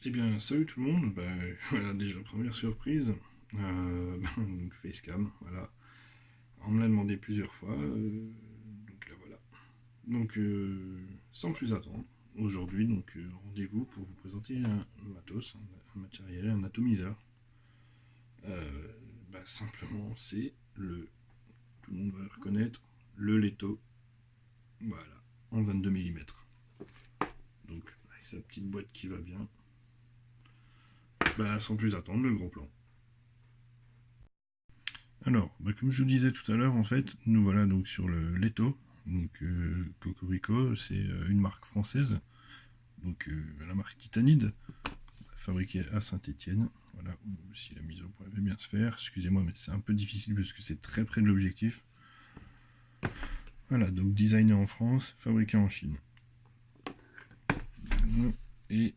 Eh bien, salut tout le monde. Voilà, déjà première surprise. Donc Facecam, voilà. On me l'a demandé plusieurs fois, donc là voilà. Donc sans plus attendre, aujourd'hui rendez-vous pour vous présenter un matos, un matériel, un atomiseur. Simplement c'est tout le monde va le reconnaître, le Leto, voilà, en 22 mm. Donc avec sa petite boîte qui va bien. Sans plus attendre, le gros plan. Alors, comme je vous disais tout à l'heure, en fait, nous voilà donc sur le Leto. Donc, Cocorico, c'est une marque française. Donc, la marque Titanide, fabriquée à Saint-Étienne. Voilà, si la mise au point va bien se faire. Excusez-moi, mais c'est un peu difficile parce que c'est très près de l'objectif. Voilà, donc designé en France, fabriqué en Chine. Et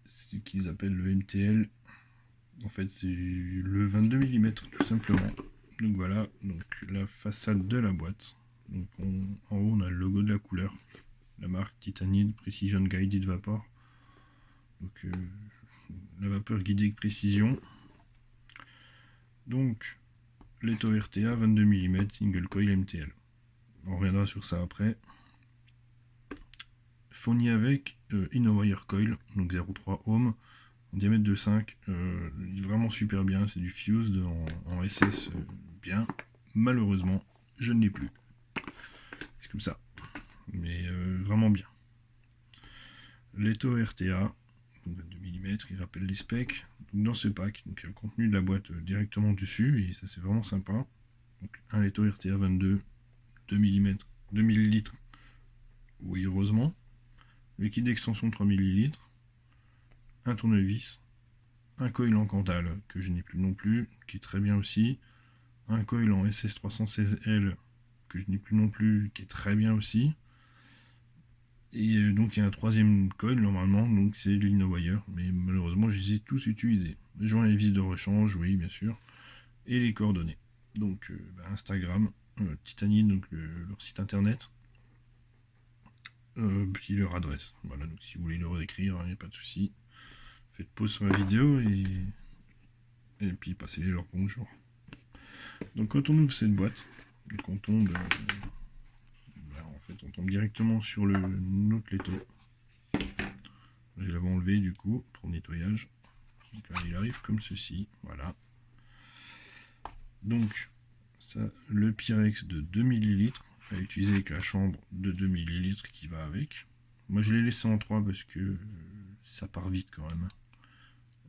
ce qu'ils appellent le MTL, en fait, c'est le 22 mm tout simplement. Donc voilà, donc la façade de la boîte. Donc en haut, on a le logo de la couleur, la marque Titanide Precision Guided Vapor. Donc la vapeur guidée avec précision. Donc Leto RTA 22 mm single coil MTL. On reviendra sur ça après. Fourni avec InnoWire Coil, donc 0,3 ohm, en diamètre de 5, vraiment super bien, c'est du fused en SS bien. Malheureusement, je ne l'ai plus. C'est comme ça, mais vraiment bien. Leto RTA, 22 mm, il rappelle les specs. Donc dans ce pack, donc, il y a le contenu de la boîte directement dessus, et ça c'est vraiment sympa. Donc un Leto RTA 22, 2 mm, 2 ml, oui heureusement. Le kit d'extension 3 ml, un tournevis, un coil en Cantal que je n'ai plus non plus, qui est très bien aussi, un coil en SS316L que je n'ai plus non plus, qui est très bien aussi. Et donc il y a un troisième coil normalement, donc c'est l'InnoWire, mais malheureusement je les ai tous utilisés. Les joints et vis de rechange, oui bien sûr, et les coordonnées. Donc Instagram, Titanide, donc leur site internet, puis leur adresse. Voilà, donc si vous voulez leur écrire, il n'y a pas de souci. Faites pause sur la vidéo et puis passez-les leur bonjour. Donc quand on ouvre cette boîte, donc on tombe, on tombe directement sur notre Leto. Je l'avais enlevé du coup pour nettoyage. Donc là, il arrive comme ceci, voilà. Donc ça, le Pyrex de 2 ml à utiliser avec la chambre de 2 ml qui va avec. Moi je l'ai laissé en 3 parce que ça part vite quand même.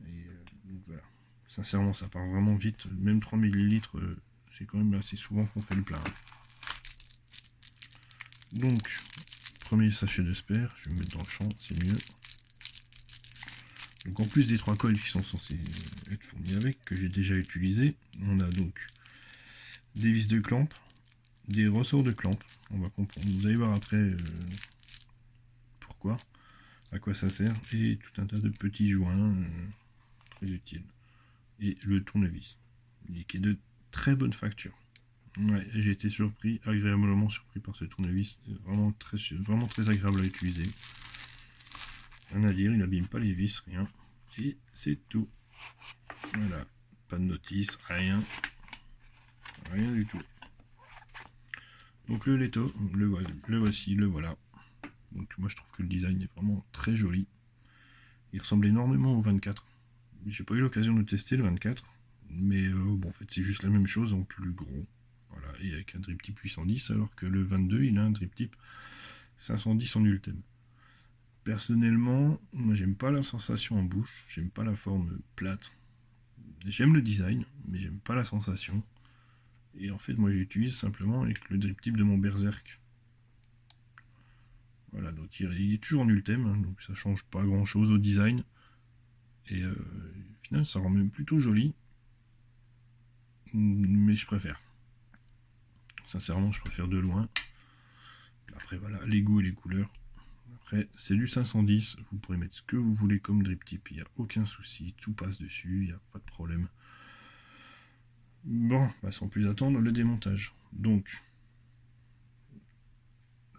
Et donc voilà. Sincèrement ça part vraiment vite. Même 3 ml c'est quand même assez souvent qu'on fait le plein. Donc premier sachet de spare, je vais me mettre dans le champ, c'est mieux. Donc en plus des 3 coils qui sont censés être fournis avec, que j'ai déjà utilisé, on a donc des vis de clamp, des ressorts de clamp, on va comprendre, vous allez voir après pourquoi, à quoi ça sert, et tout un tas de petits joints très utiles. Et le tournevis, qui est de très bonne facture. Ouais, j'ai été surpris, agréablement surpris par ce tournevis, vraiment très agréable à utiliser. Rien à dire, il n'abîme pas les vis, rien. Et c'est tout. Voilà, pas de notice, rien. Rien du tout. Donc le Leto, le voici, le voilà. Donc moi je trouve que le design est vraiment très joli. Il ressemble énormément au 24. J'ai pas eu l'occasion de tester le 24, mais bon en fait c'est juste la même chose en plus gros. Voilà, et avec un drip type 810, alors que le 22 il a un drip type 510 en Ultem. Personnellement, moi j'aime pas la sensation en bouche, j'aime pas la forme plate. J'aime le design, mais j'aime pas la sensation. Et en fait, moi j'utilise simplement avec le drip type de mon Berserk. Voilà, donc il est toujours en Ultem, hein, donc ça change pas grand chose au design. Et au final, ça rend même plutôt joli. Mais je préfère. Sincèrement, je préfère de loin. Après, voilà, les goûts et les couleurs. Après, c'est du 510. Vous pourrez mettre ce que vous voulez comme drip type. Il n'y a aucun souci. Tout passe dessus. Il n'y a pas de problème. Bon, sans plus attendre, le démontage. Donc,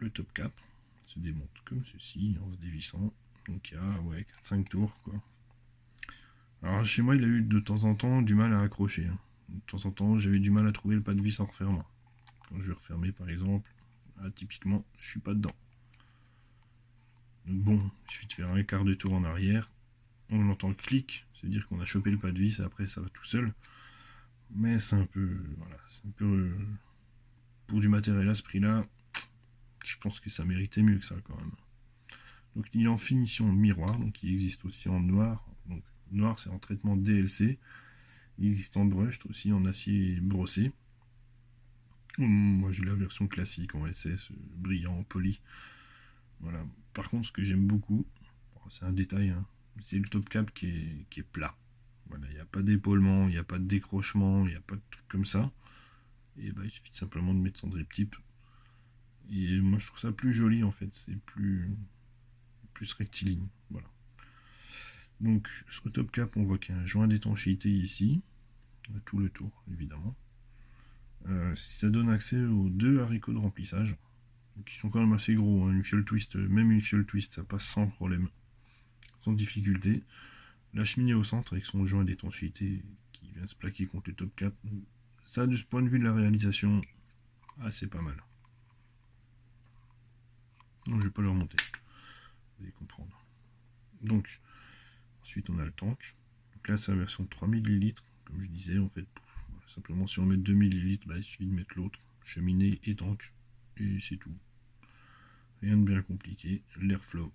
le top cap se démonte comme ceci en se dévissant. Donc il y a ouais, 4-5 tours quoi. Alors chez moi il a eu de temps en temps du mal à accrocher. Hein. De temps en temps j'avais du mal à trouver le pas de vis en refermant. Quand je vais refermer par exemple, là, typiquement je suis pas dedans. Donc bon, il suffit de faire un quart de tour en arrière. On entend le clic, c'est-à-dire qu'on a chopé le pas de vis, après ça va tout seul. Mais c'est un peu... Voilà, c'est un peu... pour du matériel à ce prix-là, je pense que ça méritait mieux que ça quand même. Donc il est en finition miroir, donc il existe aussi en noir. Donc noir c'est en traitement DLC. Il existe en brushed aussi en acier brossé. Moi j'ai la version classique en SS, brillant, poli. Voilà. Par contre ce que j'aime beaucoup, c'est un détail, hein, c'est le top cap qui est plat. Voilà, il n'y a pas d'épaulement, il n'y a pas de décrochement, il n'y a pas de truc comme ça. Et bah, il suffit simplement de mettre son drip tip. Et moi je trouve ça plus joli en fait, c'est plus rectiligne. Voilà. Donc sur le top cap on voit qu'il y a un joint d'étanchéité ici, à tout le tour évidemment. Ça donne accès aux deux haricots de remplissage, qui sont quand même assez gros, hein. Une fiole twist, même une fiole twist ça passe sans problème, sans difficulté. La cheminée au centre avec son joint d'étanchéité qui vient se plaquer contre le top cap. Ça, de ce point de vue de la réalisation, c'est pas mal. Non, je vais pas le remonter. Vous allez comprendre. Donc, ensuite on a le tank. Donc là, c'est la version 3 ml. Comme je disais, en fait, simplement si on met 2 ml, il suffit de mettre l'autre. Cheminée et tank. Et c'est tout. Rien de bien compliqué. L'airflow.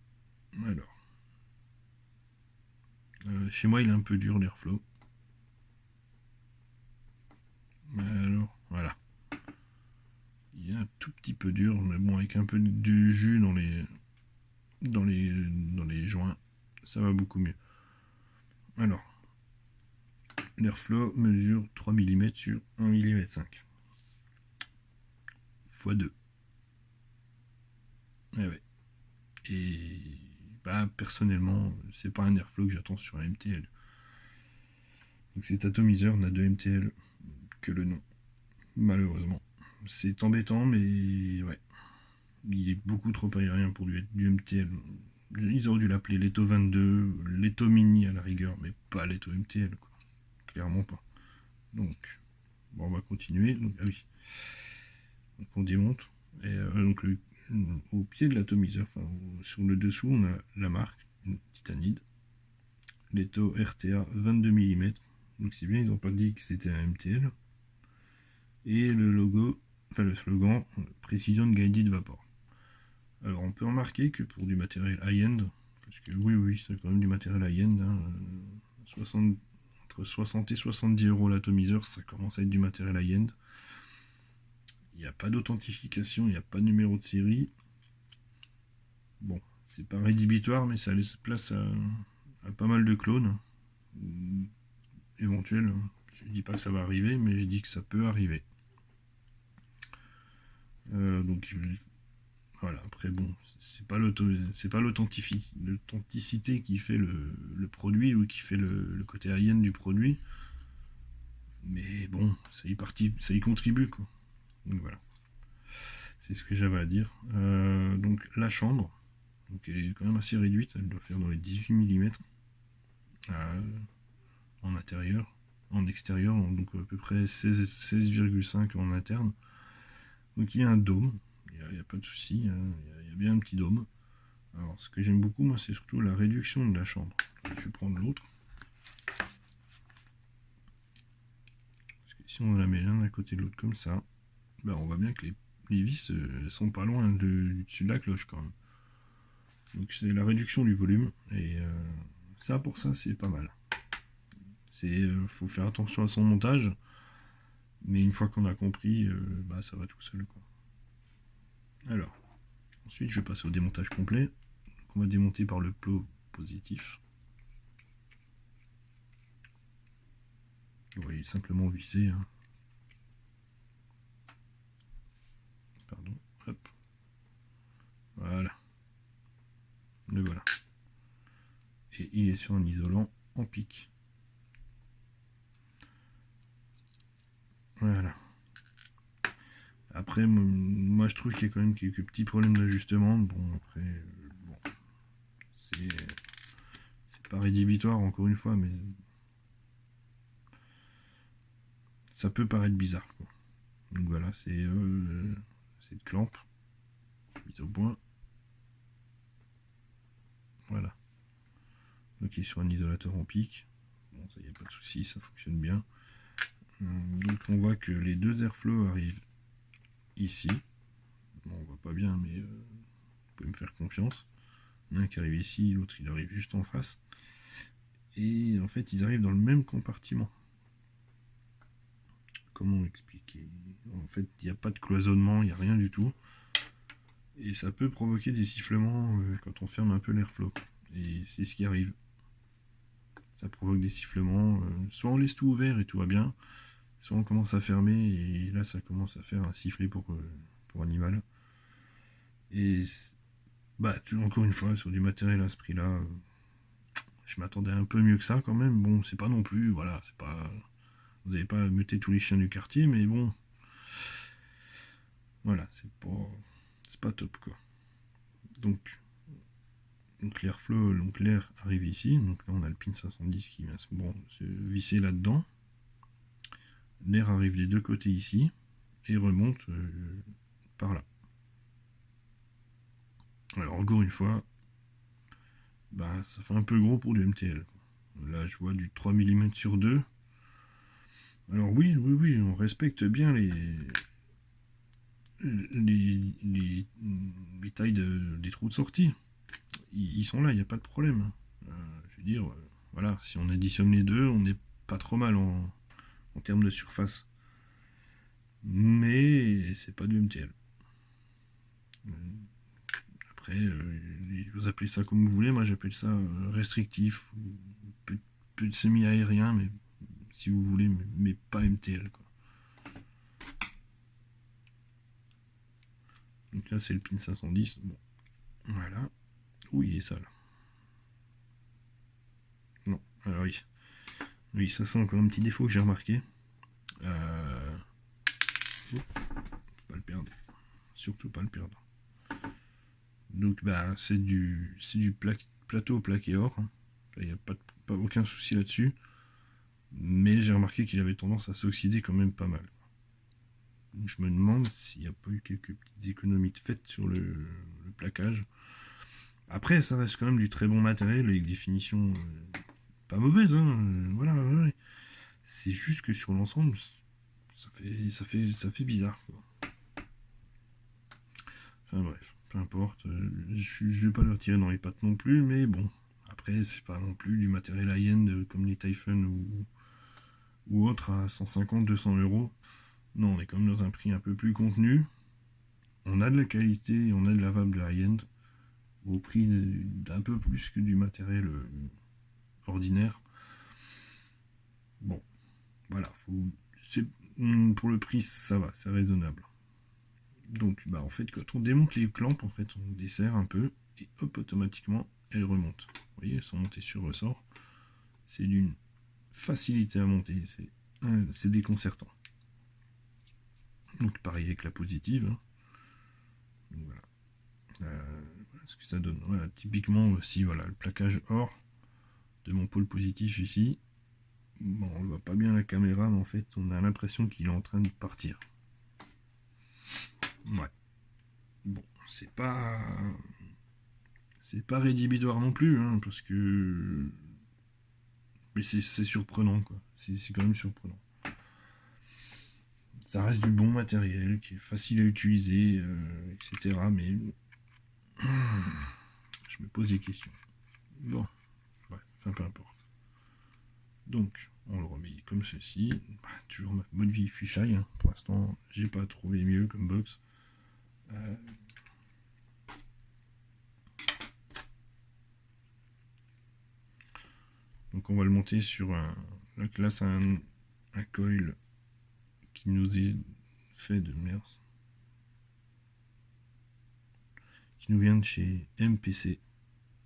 Alors. Chez moi, il est un peu dur l'airflow. Alors, voilà. Il est un tout petit peu dur, mais bon, avec un peu de jus dans les joints, ça va beaucoup mieux. Alors, l'airflow mesure 3 mm sur 1 mm 5 x 2. Et ouais. Et bah, personnellement, c'est pas un airflow que j'attends sur un MTL. Donc cet atomiseur n'a de MTL que le nom, malheureusement. C'est embêtant, mais ouais. Il est beaucoup trop aérien pour du MTL. Ils auraient dû l'appeler Leto 22, Leto Mini à la rigueur, mais pas Leto MTL, quoi. Clairement pas. Donc, bon, on va continuer. Donc, ah oui. Donc on démonte. Et donc au pied de l'atomiseur, enfin, sur le dessous, on a la marque, une titanide. Leto RTA 22 mm. Donc c'est bien, ils n'ont pas dit que c'était un MTL. Et le logo, enfin le slogan, Precision Guided Vapor. Alors on peut remarquer que pour du matériel high-end, parce que oui, c'est quand même du matériel high-end, hein, entre 60 et 70 euros l'atomiseur, ça commence à être du matériel high-end. Il n'y a pas d'authentification, il n'y a pas de numéro de série. Bon, c'est pas rédhibitoire, mais ça laisse place à pas mal de clones éventuels. Je dis pas que ça va arriver, mais je dis que ça peut arriver. Donc voilà, après bon, c'est pas l'authenticité qui fait le produit ou qui fait le côté high-end du produit, mais bon, ça y contribue quoi. Donc voilà, c'est ce que j'avais à dire. Donc la chambre, donc elle est quand même assez réduite, elle doit faire dans les 18 mm en intérieur, en extérieur, donc à peu près 16,5 en interne. Donc il y a un dôme, il n'y a pas de souci, il y a bien un petit dôme. Alors ce que j'aime beaucoup moi c'est surtout la réduction de la chambre. Je vais prendre l'autre. Parce que si on la met l'un à côté de l'autre comme ça, ben on voit bien que les vis sont pas loin du dessus de la cloche quand même. Donc c'est la réduction du volume et ça pour ça c'est pas mal. Faut faire attention à son montage, mais une fois qu'on a compris, bah ça va tout seul quoi. Alors, ensuite je vais passer au démontage complet. Donc, on va démonter par le plot positif. Vous voyez simplement visser. Hein. Pardon, hop. Voilà. Le voilà. Et il est sur un isolant en pic. Voilà. Après, moi je trouve qu'il y a quand même quelques petits problèmes d'ajustement. Bon, après, bon, pas rédhibitoire encore une fois, mais ça peut paraître bizarre, quoi. Donc voilà, c'est cette clamp mise au point. Voilà. Donc il est sur un isolateur en pic. Bon, ça y a pas de souci, ça fonctionne bien. Donc on voit que les deux airflow arrivent ici. Bon, on voit pas bien, mais vous pouvez me faire confiance. Un qui arrive ici, l'autre il arrive juste en face. Et en fait, ils arrivent dans le même compartiment. Comment expliquer? En fait, il n'y a pas de cloisonnement, il n'y a rien du tout. Et ça peut provoquer des sifflements quand on ferme un peu l'airflow. Et c'est ce qui arrive. Ça provoque des sifflements. Soit on laisse tout ouvert et tout va bien, soit on commence à fermer et là ça commence à faire un sifflet pour animal. Et bah, encore une fois, sur du matériel à ce prix-là, je m'attendais un peu mieux que ça quand même. Bon, c'est pas non plus, voilà, c'est pas. Vous n'avez pas à muter tous les chiens du quartier, mais bon. Voilà, c'est pas top quoi. Donc l'airflow, donc l'air arrive ici. Donc là on a le pin 510 qui vient se visser là-dedans. L'air arrive des deux côtés ici et remonte par là. Alors encore une fois, bah, ça fait un peu gros pour du MTL. Là je vois du 3 mm sur 2. Alors oui, on respecte bien les tailles des trous de sortie. Ils sont là, il n'y a pas de problème. Je veux dire, voilà, si on additionne les deux, on n'est pas trop mal en termes de surface. Mais c'est pas du MTL. Après, vous appelez ça comme vous voulez, moi j'appelle ça restrictif, ou peu de semi-aérien, mais si vous voulez, mais pas MTL, quoi. Donc là c'est le pin 510, bon, voilà. Oui, il est sale. Non, alors oui, ça c'est encore un petit défaut que j'ai remarqué. Pas le perdre, surtout pas le perdre. Donc bah c'est du plateau plaqué or, hein. Il n'y a pas aucun souci là-dessus, mais j'ai remarqué qu'il avait tendance à s'oxyder quand même pas mal. Donc, je me demande s'il n'y a pas eu quelques petites économies de fait sur le plaquage. Après ça reste quand même du très bon matériel avec des finitions pas mauvaises, hein, voilà, ouais. C'est juste que sur l'ensemble ça fait bizarre, quoi. Enfin bref, peu importe, je vais pas le retirer dans les pattes non plus, mais bon, après c'est pas non plus du matériel high-end comme les Typhon ou autres à 150-200 euros. Non, on est quand même dans un prix un peu plus contenu. On a de la qualité, on a de la vape de high-end au prix d'un peu plus que du matériel ordinaire. Bon, voilà, pour le prix ça va, c'est raisonnable. Donc bah en fait quand on démonte les clampes, en fait on desserre un peu et hop, automatiquement elles remontent. Vous voyez, elles sont montées sur ressort. C'est d'une facilité à monter, c'est déconcertant. Donc pareil avec la positive, hein. Donc, voilà. Voilà ce que ça donne. Voilà, typiquement aussi, voilà, le plaquage or de mon pôle positif ici. Bon, on ne voit pas bien la caméra, mais en fait on a l'impression qu'il est en train de partir. Ouais. Bon, c'est pas rédhibitoire non plus, hein, parce que mais c'est surprenant, quoi. C'est quand même surprenant. Ça reste du bon matériel qui est facile à utiliser, etc. Mais je me pose des questions. Bon, ouais, enfin peu importe. Donc, on le remet comme ceci. Bah, toujours ma bonne vieille fisheye, hein. Pour l'instant, j'ai pas trouvé mieux comme box. Donc on va le monter sur un. Là c'est un coil qui nous est fait de merde. Qui nous vient de chez MPC.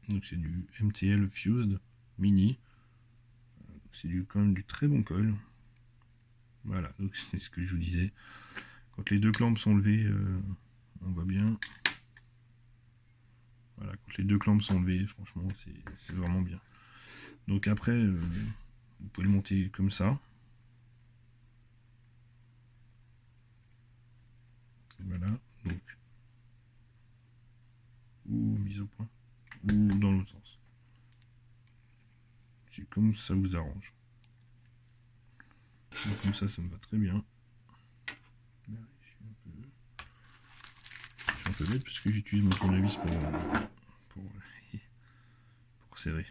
Donc c'est du MTL Fused Mini. C'est quand même du très bon coil. Voilà, donc c'est ce que je vous disais. Quand les deux clampes sont levées, on voit bien. Voilà, quand les deux clampes sont levées, franchement, c'est vraiment bien. Donc après, vous pouvez le monter comme ça. Voilà, donc, ou mise au point, ou dans l'autre sens. C'est comme ça vous arrange. Donc comme ça me va très bien. Je suis un peu bête parce que j'utilise mon tournevis pour serrer,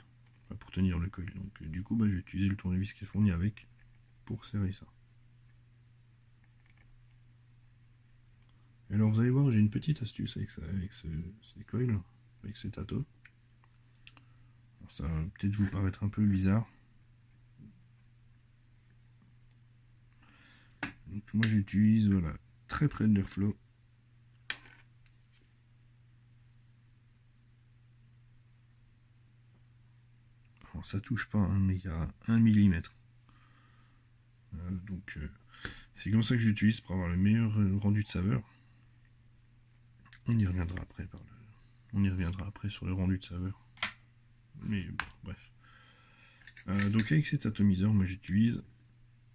enfin, pour tenir le coil. Donc du coup, je vais utiliser le tournevis qui est fourni avec pour serrer ça. Et alors vous allez voir, j'ai une petite astuce avec ces coils, avec ces tâteaux. Alors, ça va peut-être vous paraître un peu bizarre. Donc moi j'utilise, voilà, très près de l'airflow. Alors ça touche pas, hein, mais il y a 1 mm. Donc c'est comme ça que j'utilise pour avoir le meilleur rendu de saveur. On y reviendra après sur le rendu de saveur. Mais bon, bref. Donc avec cet atomiseur, moi j'utilise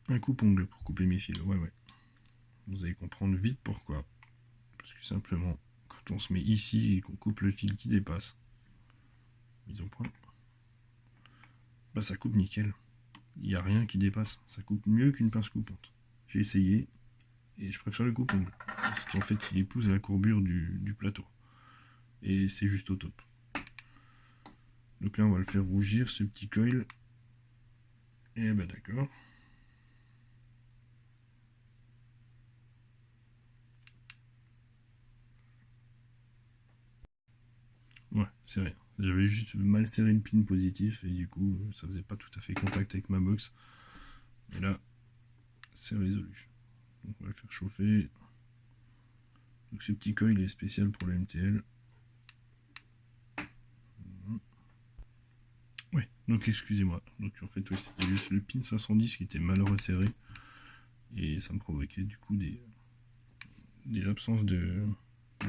un coupe-ongle pour couper mes fils. Ouais. Vous allez comprendre vite pourquoi. Parce que simplement, quand on se met ici et qu'on coupe le fil qui dépasse, mise au point, ça coupe nickel. Il n'y a rien qui dépasse. Ça coupe mieux qu'une pince coupante. J'ai essayé et je préfère le coupe-ongle. Parce qu'en fait, il épouse la courbure du plateau. Et c'est juste au top. Donc là, on va le faire rougir, ce petit coil. Et d'accord. Ouais, c'est rien. J'avais juste mal serré le pin positif et du coup, ça faisait pas tout à fait contact avec ma box. Et là, c'est résolu. Donc on va le faire chauffer. Donc ce petit coil est spécial pour le MTL. Ouais, donc excusez-moi. Donc en fait, c'était juste le pin 510 qui était mal resserré. Et ça me provoquait du coup des absences de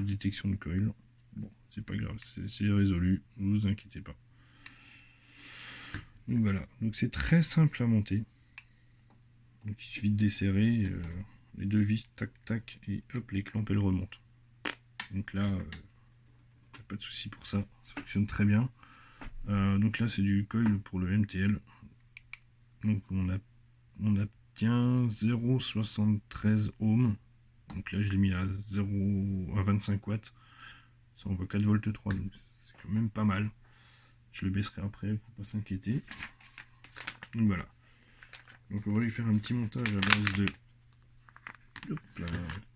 détection de coil. Bon, c'est pas grave, c'est résolu, ne vous inquiétez pas. Donc voilà, donc c'est très simple à monter. Donc il suffit de desserrer les deux vis, tac tac, et hop, les clampes elles remontent. Donc là, pas de souci pour ça, ça fonctionne très bien. Donc là c'est du coil pour le MTL. Donc on obtient 0,73 ohms. Donc là je l'ai mis à 25 watts. Ça envoie 4 volts 3, donc c'est quand même pas mal. Je le baisserai après, faut pas s'inquiéter. Donc voilà. Donc on va lui faire un petit montage à base de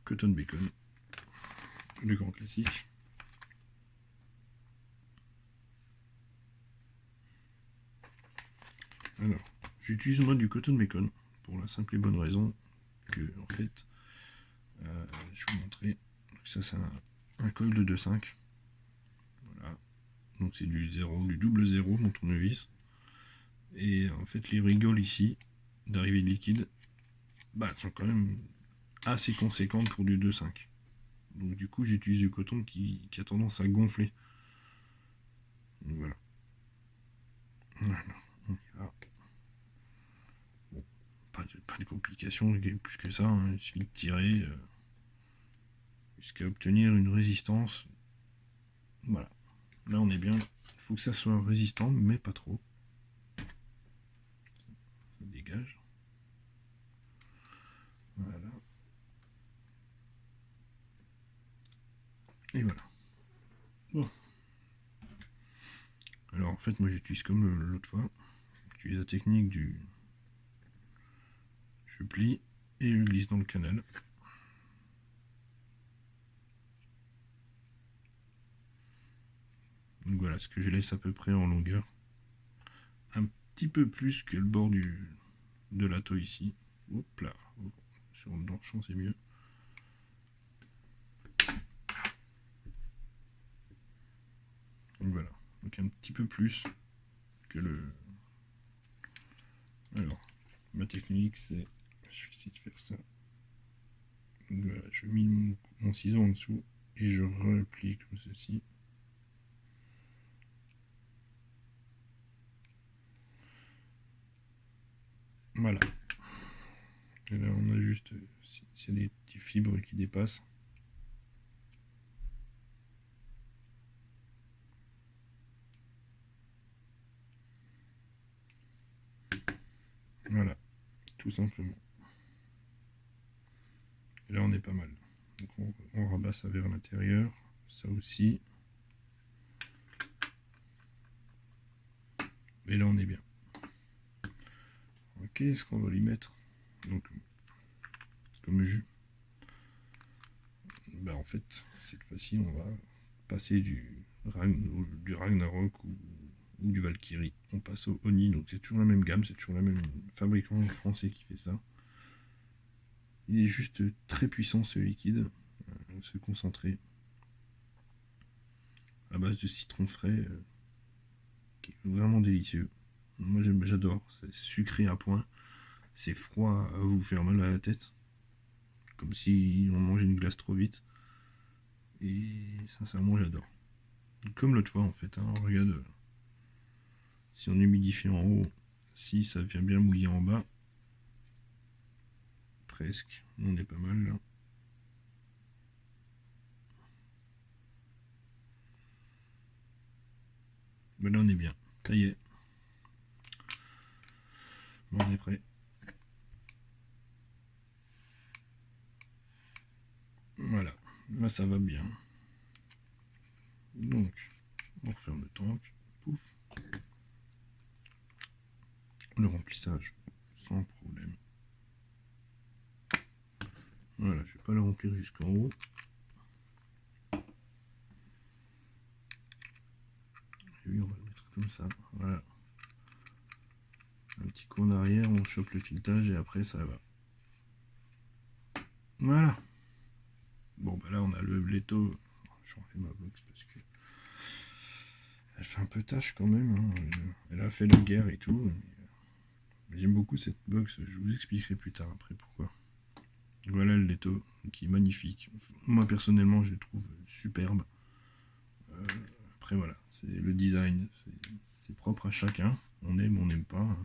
cotton bacon, le grand classique. Alors, j'utilise moi du cotton bacon pour la simple et bonne raison que en fait, je vais vous montrer. Donc ça c'est un coil de 2,5. Voilà. Donc c'est du double zéro mon tournevis. Et en fait les rigoles ici d'arrivée de liquide sont quand même assez conséquentes pour du 2,5. Donc du coup j'utilise du coton qui a tendance à gonfler. Donc voilà. Voilà, on y va. Bon, pas de complications plus que ça, hein. Il suffit de tirer jusqu'à obtenir une résistance. Voilà. Là on est bien. Il faut que ça soit résistant, mais pas trop. Ça dégage. Voilà. Et voilà. Bon. Alors en fait moi j'utilise comme l'autre fois. J'utilise la technique du... Je plie et je glisse dans le canal. Donc voilà ce que je laisse à peu près en longueur. Un petit peu plus que le bord de la toile ici. Hop là. Sur le champ c'est mieux. Donc voilà. Donc un petit peu plus que le... Alors, ma technique c'est... Je vais essayer de faire ça. Donc voilà, je mets mon ciseau en dessous et je replie comme ceci. Voilà. Et là, on a juste s'il y a des petites fibres qui dépassent. Voilà, tout simplement. Et là, on est pas mal. Donc on rabat ça vers l'intérieur, ça aussi. Et là, on est bien. Ok, ce qu'on va lui mettre donc comme jus. Bah, en fait, cette fois-ci, on va passer du Ragnarok ou du Valkyrie. On passe au Oni, donc c'est toujours la même gamme, c'est toujours la même fabricant français qui fait ça. Il est juste très puissant ce liquide, ce concentré à base de citron frais, qui est vraiment délicieux. Moi j'adore, c'est sucré à point, c'est froid à vous faire mal à la tête, comme si on mangeait une glace trop vite. Et sincèrement j'adore. Comme l'autre fois en fait, hein, regarde, si on humidifie en haut, si ça vient bien mouiller en bas, presque, on est pas mal là. Ben là on est bien, ça y est. Bon, on est prêt. Voilà, là ça va bien. Donc, on referme le tank, pouf. Le remplissage, sans problème. Voilà, je vais pas le remplir jusqu'en haut. Et oui, on va le mettre comme ça, voilà. Un petit coup en arrière, on chope le filetage et après ça va. Voilà. Bon, bah là on a le l'étau. J'en fais ma box parce que elle fait un peu tâche quand même. Hein. Elle a fait la guerre et tout. J'aime beaucoup cette box. Je vous expliquerai plus tard après pourquoi. Voilà le Leto qui est magnifique. Moi personnellement, je le trouve superbe. Après voilà, c'est le design, c'est propre à chacun. On aime, on n'aime pas.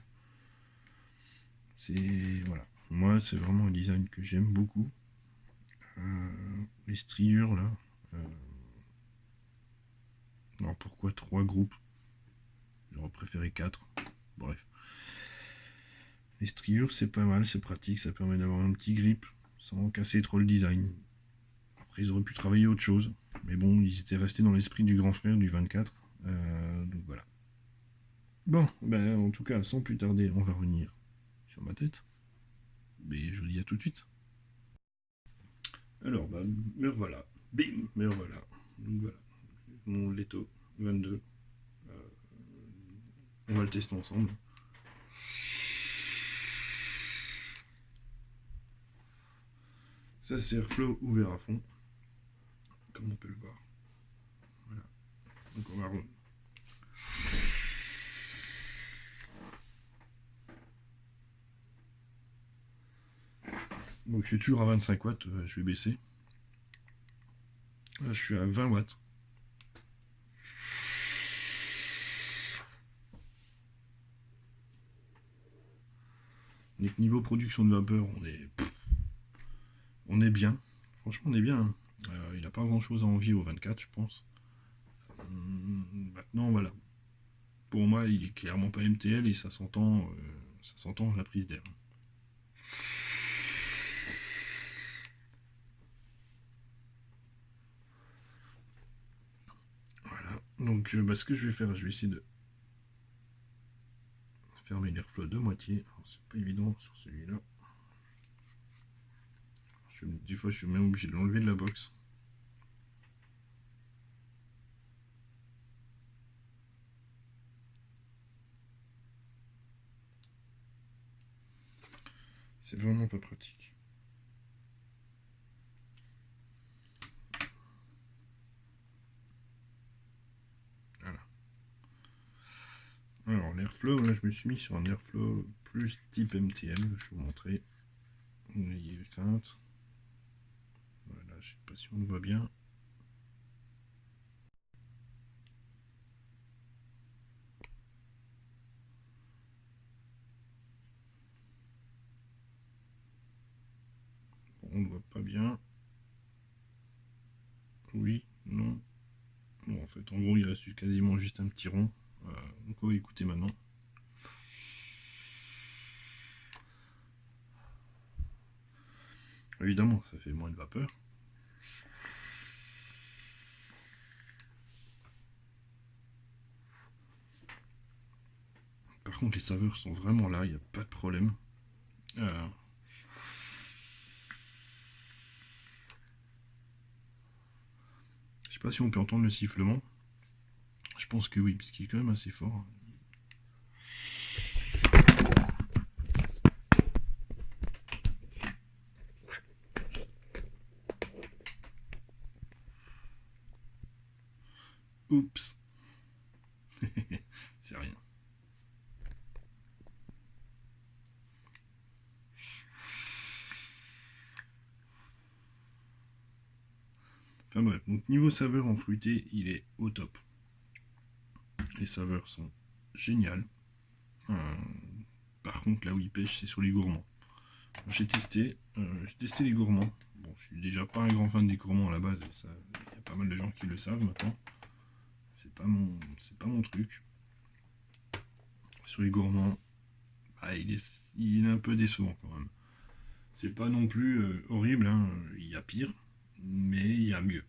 C'est voilà. Moi, c'est vraiment un design que j'aime beaucoup. Les striures là. Alors pourquoi 3 groupes? J'aurais préféré 4. Bref. Les striures, c'est pas mal, c'est pratique, ça permet d'avoir un petit grip sans casser trop le design. Après, ils auraient pu travailler autre chose. Mais bon, ils étaient restés dans l'esprit du grand frère du 24. Donc voilà. Bon, ben, en tout cas, sans plus tarder, on va revenir sur ma tête. Mais je vous dis à tout de suite. Alors, bah, me revoilà. Bim, me revoilà. Donc voilà. Mon Leto 22. On va le tester ensemble. Ça, c'est Airflow ouvert à fond. Comme on peut le voir. Voilà. Donc on va donc je suis toujours à 25 watts, je vais baisser. Là, je suis à 20 watts. Donc niveau production de vapeur, on est bien. Franchement, on est bien. Hein. Il n'a pas grand chose à envier au 24, je pense. Maintenant, voilà. Pour moi, il est clairement pas MTL et ça s'entend la prise d'air. Voilà. Donc, bah, ce que je vais faire, je vais essayer de fermer l'airflow de moitié. C'est pas évident sur celui-là. Des fois, je suis même obligé de l'enlever de la box. C'est vraiment pas pratique. Voilà. Alors, l'airflow, là, je me suis mis sur un airflow plus type MTL. Je vais vous montrer. N'ayez crainte. Voilà, je sais pas si on le voit bien. fait. En gros, il reste quasiment juste un petit rond. Donc on va écouter maintenant. Évidemment, ça fait moins de vapeur. Par contre, les saveurs sont vraiment là, il n'y a pas de problème. Je sais pas si on peut entendre le sifflement. Je pense que oui, puisqu'il est quand même assez fort. Oups. C'est rien. Enfin bref, donc niveau saveur en fruité, il est au top. Les saveurs sont géniales. Par contre, là où il pêche, c'est sur les gourmands. J'ai testé les gourmands. Bon, je suis déjà pas un grand fan des gourmands à la base. Il y a pas mal de gens qui le savent maintenant. C'est pas mon truc. Sur les gourmands, bah, il est un peu décevant quand même. C'est pas non plus horrible, hein. Il y a pire, mais il y a mieux.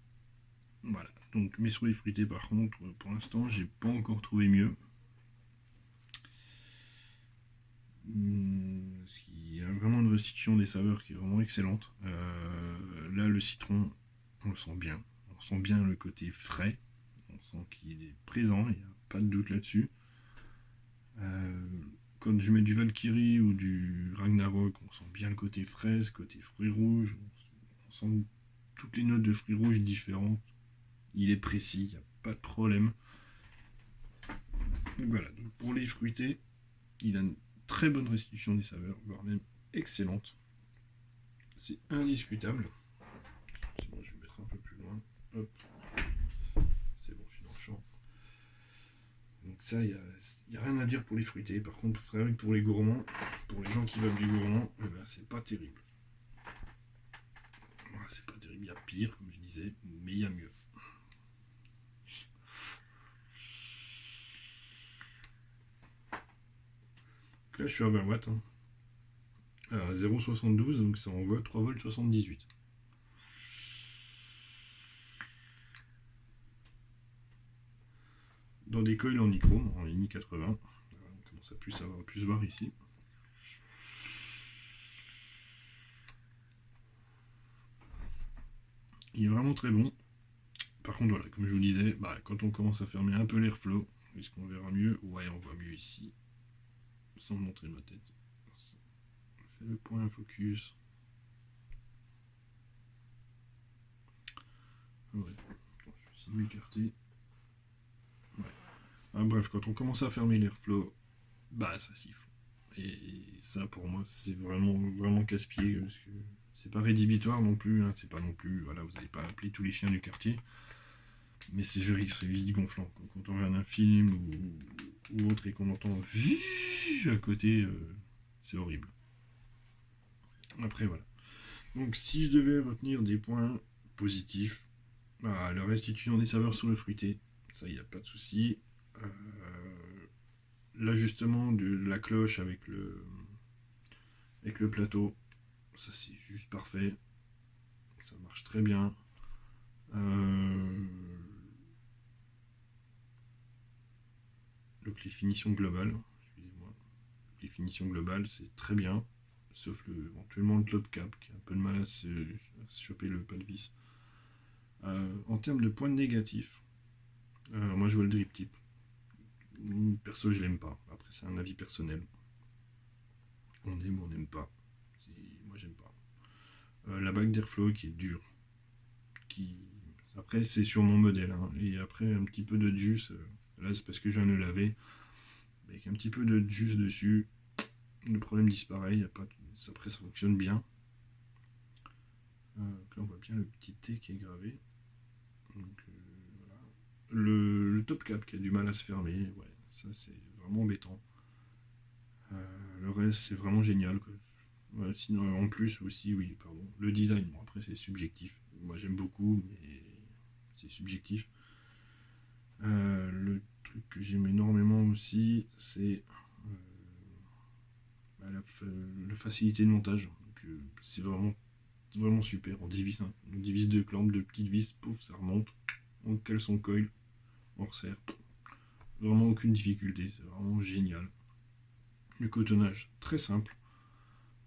Voilà. Donc, mais sur les fruités, par contre, pour l'instant, j'ai pas encore trouvé mieux. Il y a vraiment une restitution des saveurs qui est vraiment excellente. Là, le citron, on le sent bien. On sent bien le côté frais. On sent qu'il est présent, il n'y a pas de doute là-dessus. Quand je mets du Valkyrie ou du Ragnarok, on sent bien le côté fraise, côté fruits rouges. On sent toutes les notes de fruits rouges différentes. Il est précis, il n'y a pas de problème. Donc voilà, donc pour les fruités, il a une très bonne restitution des saveurs, voire même excellente. C'est indiscutable. C'est bon, je vais mettre un peu plus loin. Hop. C'est bon, je suis dans le champ. Donc ça, il n'y a rien à dire pour les fruités. Par contre, pour les gourmands, pour les gens qui veulent du gourmand, eh ben, c'est pas terrible. C'est pas terrible, il y a pire, comme je disais, mais il y a mieux. Donc là, je suis à 20 watts. À 0,72, donc ça envoie 3 volts 78. Dans des coils en nichrome, en INI 80. On commence à plus voir ici. Il est vraiment très bon. Par contre, voilà, comme je vous disais, quand on commence à fermer un peu l'airflow, est-ce qu'on verra mieux? Ouais, on voit mieux ici. Sans montrer ma tête. On fait le point focus. Ouais. Attends, je vais essayer de m'écarter. Ouais. Bref, quand on commence à fermer l'airflow, ça siffle. Et ça, pour moi, c'est vraiment casse-pied. Parce que c'est pas rédhibitoire non plus. Hein, c'est pas non plus. Voilà, vous n'allez pas appeler tous les chiens du quartier. Mais c'est vite gonflant. Quand on regarde un film ou autre et qu'on entend à côté, c'est horrible. Après, voilà. Donc, si je devais retenir des points positifs, le restitution des saveurs sur le fruité, ça, il n'y a pas de souci. L'ajustement de la cloche avec le plateau, ça c'est juste parfait. Ça marche très bien. Donc les finitions globales, excusez-moi, les finitions globales c'est très bien, sauf éventuellement le top cap qui a un peu de mal à se choper le pelvis. En termes de points négatifs, moi je vois le drip tip. Perso je l'aime pas, après c'est un avis personnel. On aime ou on n'aime pas. Moi j'aime pas. La bague d'airflow qui est dure. Après c'est sur mon modèle. Hein. Et après un petit peu de juice. Là c'est parce que je viens de le laver. Avec un petit peu de juice dessus. Le problème disparaît. Y a pas... Après ça fonctionne bien. Là on voit bien le petit T qui est gravé. Donc, voilà. Le top cap qui a du mal à se fermer. Ouais, ça c'est vraiment embêtant. Le reste c'est vraiment génial quoi. Sinon, en plus aussi, oui, pardon. Le design, bon, après c'est subjectif. Moi j'aime beaucoup, mais c'est subjectif. Le truc que j'aime énormément aussi, c'est la facilité de montage. C'est vraiment super. On divise deux clampes, deux petites vis, pouf, ça remonte. On cale son coil, on resserre. Vraiment aucune difficulté, c'est vraiment génial. Le cotonnage, très simple.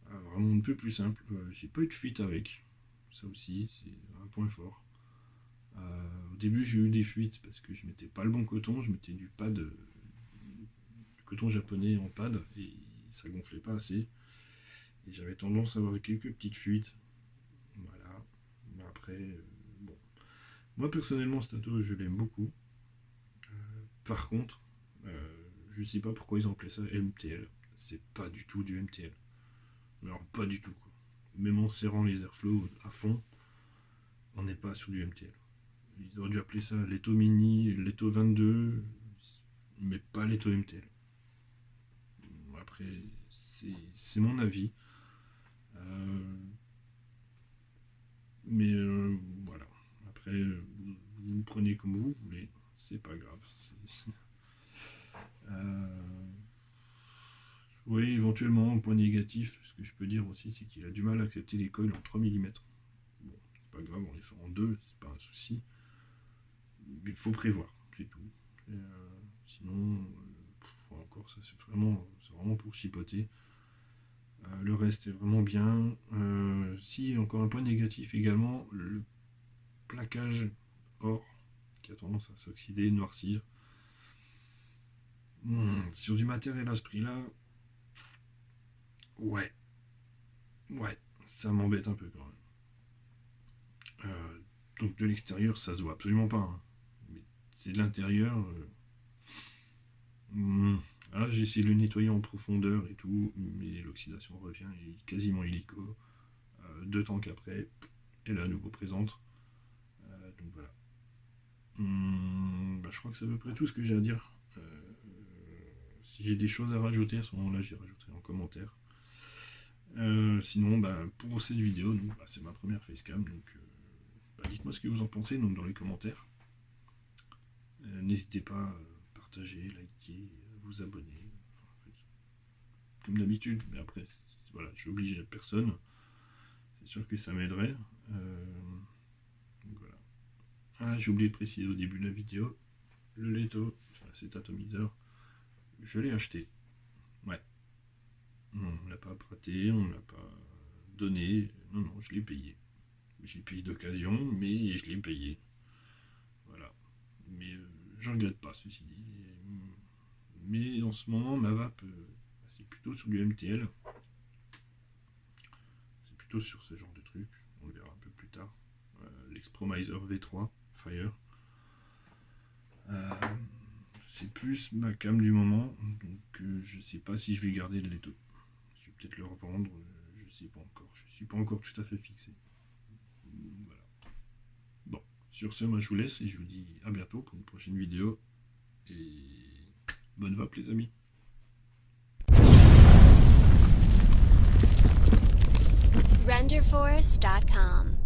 Vraiment un peu plus simple. J'ai pas eu de fuite avec. Ça aussi, c'est un point fort. Au début, j'ai eu des fuites parce que je mettais pas le bon coton. Je mettais du pad, du coton japonais en pad, et ça gonflait pas assez. Et j'avais tendance à avoir quelques petites fuites. Voilà. Mais après, bon. Moi, personnellement, ce tato, je l'aime beaucoup. Par contre, je sais pas pourquoi ils ont appelé ça MTL. C'est pas du tout du MTL. Alors, pas du tout, quoi. Même en serrant les airflows à fond, on n'est pas sur du MTL. Ils auraient dû appeler ça Leto Mini, Leto 22, mais pas Leto MTL. Après, c'est mon avis. Mais voilà. Après, vous prenez comme vous voulez. C'est pas grave. Oui, éventuellement, un point négatif, ce que je peux dire aussi, c'est qu'il a du mal à accepter les coils en 3 mm. Bon, c'est pas grave, on les fait en 2, c'est pas un souci. Mais il faut prévoir, c'est tout. Sinon, encore, ça c'est vraiment pour chipoter. Le reste est vraiment bien. Si, encore un point négatif également, le plaquage or, qui a tendance à s'oxyder, noircir. Sur du matériel à ce prix-là, ouais, ça m'embête un peu quand même. Donc de l'extérieur, ça se voit absolument pas. Hein. Mais c'est de l'intérieur. Là, j'ai essayé de le nettoyer en profondeur et tout, mais l'oxydation revient, il est quasiment illico. 2 temps qu'après, elle est à nouveau présente. Donc voilà. Je crois que c'est à peu près tout ce que j'ai à dire. Si j'ai des choses à rajouter à ce moment-là, j'y rajouterai en commentaire. Sinon, pour cette vidéo, c'est ma première facecam, donc dites-moi ce que vous en pensez donc, dans les commentaires. N'hésitez pas à partager, liker, vous abonner. Comme d'habitude, mais après, voilà, je n'oblige personne. C'est sûr que ça m'aiderait. Voilà. Ah, j'ai oublié de préciser au début de la vidéo, le Leto, cet atomiseur, je l'ai acheté. Ouais. On ne l'a pas prêté, on ne l'a pas donné. Non, je l'ai payé. Je l'ai payé d'occasion, mais je l'ai payé. Voilà. Mais je regrette pas, ceci dit. Mais en ce moment, ma vape, c'est plutôt sur du MTL. C'est plutôt sur ce genre de truc. On le verra un peu plus tard. L'Expromiser V3 Fire. C'est plus ma cam du moment. Donc je sais pas si je vais garder le Leto. Je vais peut-être le revendre. Je sais pas encore. Je suis pas encore tout à fait fixé. Voilà. Bon. Sur ce, moi je vous laisse et je vous dis à bientôt pour une prochaine vidéo. Et bonne vape les amis. RenderForce.com